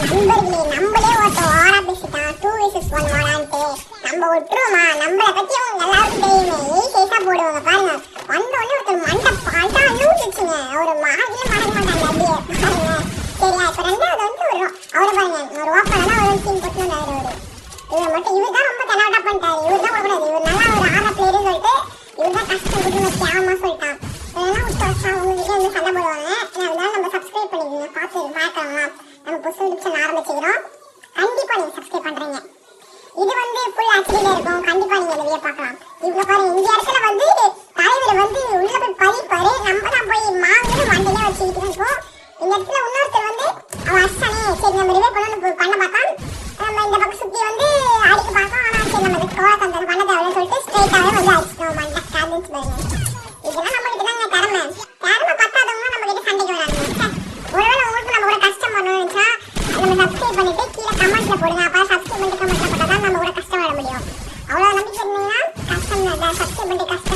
நண்பர்களே, நம்மளே ஒருத்தன் ஓரா பேசிட்டான் 2 vs 1 வாடான்ட்டு. நம்ம விட்டுருவோமா? நம்மளை பத்தி அவங்க எல்லாருக்கும் தெரியுமே. சைஸா போடுவாங்க பாருங்க. வந்த உடனே ஒருத்தர் மண்டை பாட்டா அழுச்சுங்க. ஒரு மாதிரியே மறக்க மாட்டாங்க அப்படியே பாருங்க. சரியா? இப்ப ரெண்டாவது வந்து அவரை பாருங்க, ஒரு ஓப்பனா ஒரு சீன் போட்டு வந்தாரு. இவர் மட்டும் இவர் தான் ரொம்ப தெனாவட்டா பண்ணிட்டாரு. இவர் தான் கூடாது, இவர் நல்லா ஒரு ஆறா பிளேயர்னு சொல்லிட்டு இவர் தான் கஷ்டம் கொடுத்து கேவலமா சொல்லிட்டான். இதெல்லாம் விட்டு வச்சா உங்ககிட்ட வந்து சண்டை போடுவாங்க. அதனால நம்ம சப்ஸ்கிரைப் பண்ணிக்கோங்க. பார்க்கலாம். நம்ம புதுசு டிக்ஷன் ஆரம்பிச்சுக்கிறோம். கண்டிப்பா நீங்க சப்ஸ்கிரைப் பண்றீங்க. இது வந்து ஃபுல் ஆக்சுவலில இருக்கும். கண்டிப்பா நீங்க இந்த வீடியோ பார்க்கலாம். இவ்வளவு பாருங்க, இந்த இடத்துல வந்து தலைவர் வந்து உள்ள போய் பதிப்பாரு. நம்ம தான் போய் மாங்கன்னு மண்டையில வச்சுக்கிட்டு இருக்கோம். இந்த இடத்துல இன்னொருத்தர் வந்து அவன் அசானே சரி நம்ம ரிவே பண்ண பார்த்தா நம்ம இந்த பக்கம் சுத்தி வந்து அடிக்க பார்த்தோம். ஆனா சரி நம்ம கோவா தந்தன பண்ண தேவைன்னு சொல்லிட்டு ஸ்ட்ரைட்டாவே வந்து அடிச்சிட்டோம். மண்டை காதுன்னு பாருங்க. இதெல்லாம் நம்ம கிட்ட தாங்க திறமை பத்தாதவங்க நம்ம கிட்ட சண்டைக்கு வராங்க. ஒருவேளை உங்களுக்கு நம்ம கூட கஷ்டம் பண்ணணும்னா நம்ம சப்ஸ்கிரைப் பண்ணிட்டு கீழே கமெண்ட்ல போடுங்க. அப்ப சப்ஸ்கிரைப் பண்ணிட்டு கமெண்ட்ல போட்டா தான் நம்ம கூட கஷ்டம் வர முடியும். அவ்வளவு நம்பிக்கை இருந்தீங்கன்னா கஷ்டம் சப்ஸ்கிரைப் பண்ணிட்டு கஷ்டம்